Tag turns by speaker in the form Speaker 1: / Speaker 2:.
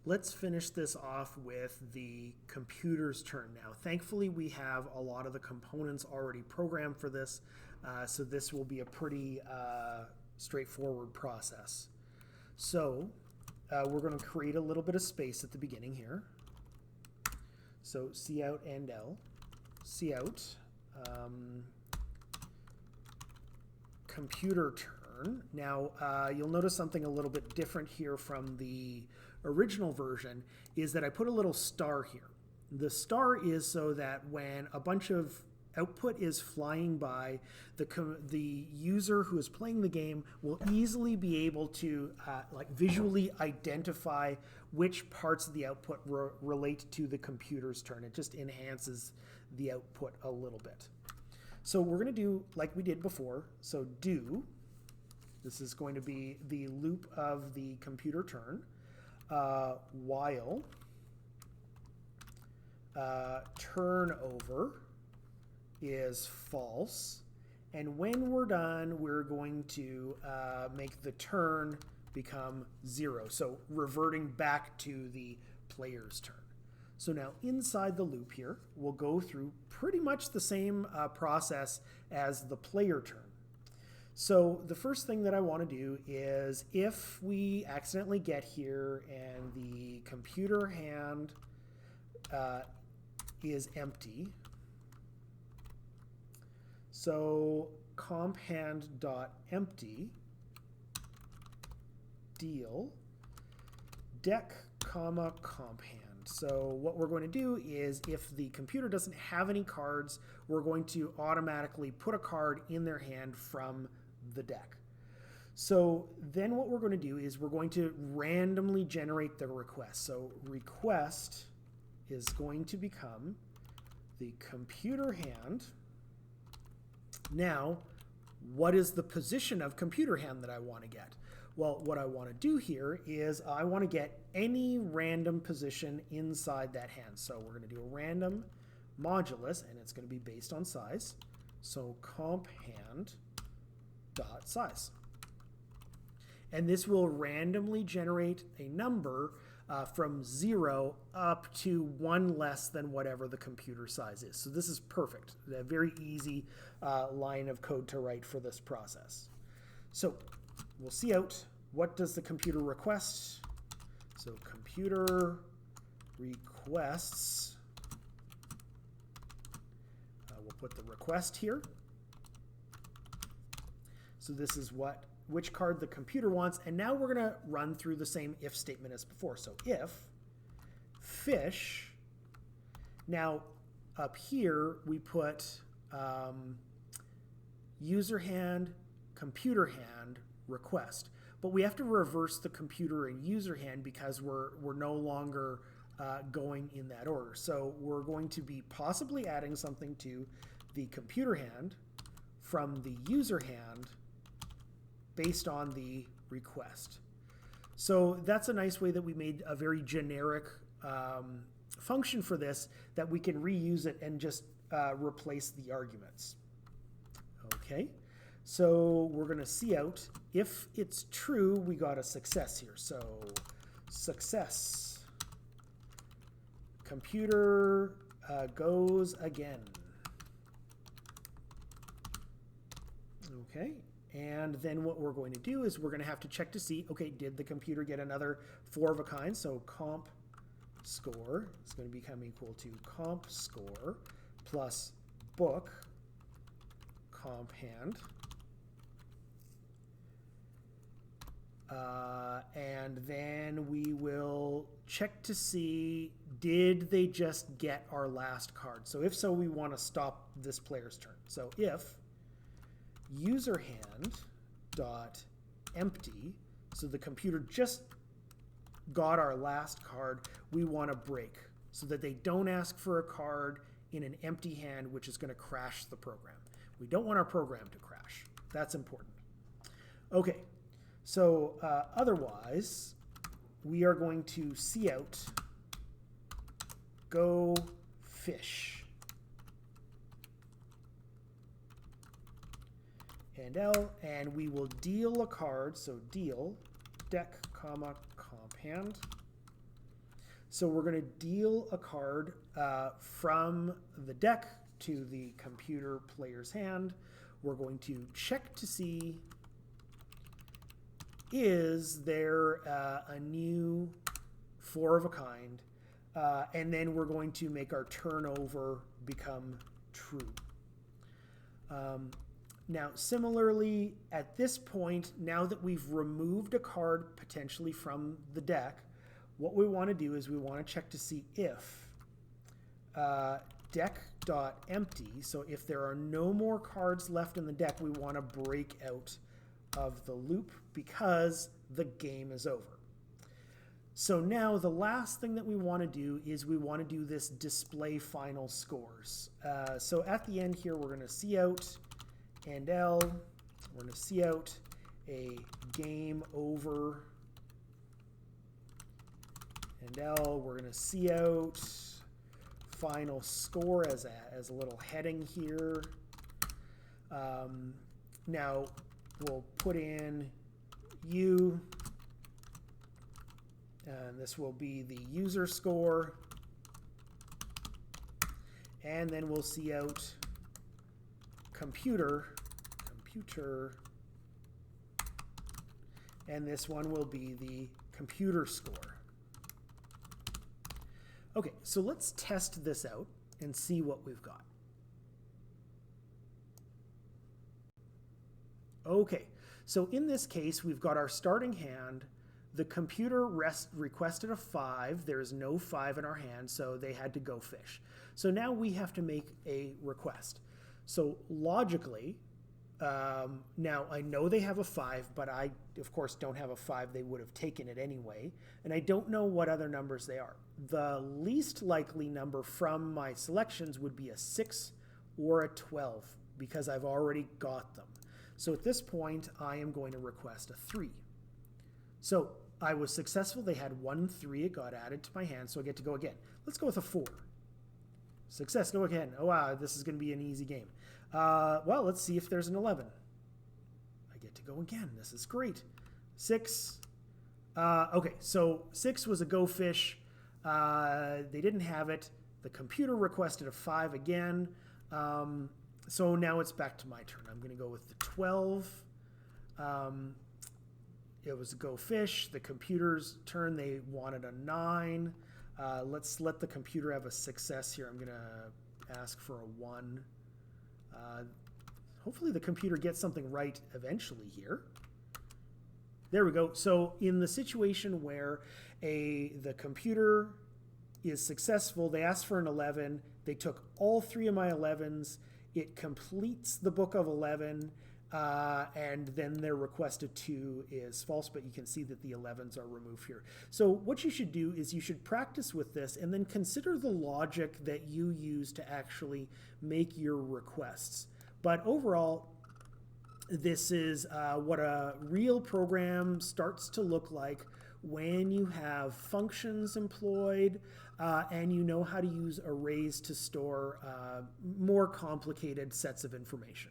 Speaker 1: let's finish this off with the computer's turn now. Thankfully, we have a lot of the components already programmed for this, so this will be a pretty straightforward process. So we're going to create a little bit of space at the beginning here. So cout and L, cout, computer turn. Now you'll notice something a little bit different here from the original version is that I put a little star here. The star is so that when a bunch of output is flying by, the user who is playing the game will easily be able to like visually identify which parts of the output relate to the computer's turn. It just enhances the output a little bit. So we're going to do like we did before. So do, this is going to be the loop of the computer turn, while turnover is false, and when we're done we're going to make the turn become 0, so reverting back to the player's turn. So now inside the loop here we'll go through pretty much the same process as the player turn. So the first thing that I want to do is, if we accidentally get here and the computer hand is empty, so comp hand dot empty deal deck comma comp hand. So what we're going to do is, if the computer doesn't have any cards, we're going to automatically put a card in their hand from the deck. So then what we're going to do is we're going to randomly generate the request. So request is going to become the computer hand. Now, what is the position of computer hand that I want to get? Well, what I want to do here is I want to get any random position inside that hand. So we're going to do a random modulus, and it's going to be based on size. So comp hand dot size. And this will randomly generate a number from 0 up to 1 less than whatever the computer size is. So this is perfect. A very easy line of code to write for this process. So we'll see out, what does the computer request? So computer requests, we'll put the request here. So this is which card the computer wants, and now we're going to run through the same if statement as before. So if fish, now up here we put user hand, computer hand, request. But we have to reverse the computer and user hand because we're no longer going in that order. So we're going to be possibly adding something to the computer hand from the user hand based on the request. So that's a nice way that we made a very generic function for this, that we can reuse it and just replace the arguments. Okay, so we're going to see out, if it's true, we got a success here. So success, computer goes again. Okay. And then what we're going to do is we're going to have to check to see, okay, did the computer get another 4 of a kind? So comp score is going to become equal to comp score plus book comp hand. And then we will check to see, did they just get our last card? So if so, we want to stop this player's turn. So if user hand dot empty, so the computer just got our last card, we want to break so that they don't ask for a card in an empty hand, which is going to crash the program. We don't want our program to crash. That's important. Okay, so otherwise we are going to cout go fish and L, and we will deal a card. So deal deck comma comp hand. So we're going to deal a card from the deck to the computer player's hand. We're going to check to see, is there a new 4 of a kind, and then we're going to make our turnover become true. Now, similarly, at this point, now that we've removed a card potentially from the deck, what we want to do is we want to check to see if deck.empty, so if there are no more cards left in the deck, we want to break out of the loop because the game is over. So now the last thing that we want to do is we want to do this display final scores. So at the end here, we're going to see out and L. We're going to see out a game over and L. We're going to see out final score as a little heading here. Now we'll put in U, and this will be the user score, and then we'll see out computer, and this one will be the computer score. Okay, so let's test this out and see what we've got. Okay, so in this case, we've got our starting hand. The computer requested a 5. There's no 5 in our hand, so they had to go fish. So now we have to make a request. So logically, now I know they have a 5, but I, of course, don't have a 5. They would have taken it anyway. And I don't know what other numbers they are. The least likely number from my selections would be a 6 or a 12 because I've already got them. So at this point, I am going to request a 3. So I was successful. They had 1 3. It got added to my hand, so I get to go again. Let's go with a 4. Success, go again. Oh, wow, this is going to be an easy game. Well, let's see if there's an 11. I get to go again. This is great. 6. Okay, so 6 was a go fish. They didn't have it. The computer requested a 5 again. So now it's back to my turn. I'm going to go with the 12. It was a go fish. The computer's turn, they wanted a 9. Let's let the computer have a success here. I'm going to ask for a 1. Hopefully the computer gets something right eventually here. There we go. So in the situation where the computer is successful, they asked for an 11. They took all 3 of my 11s. It completes the book of 11, and then their requested 2 is false, but you can see that the 11s are removed here. So what you should do is you should practice with this and then consider the logic that you use to actually make your requests. But overall, this is what a real program starts to look like when you have functions employed and you know how to use arrays to store more complicated sets of information.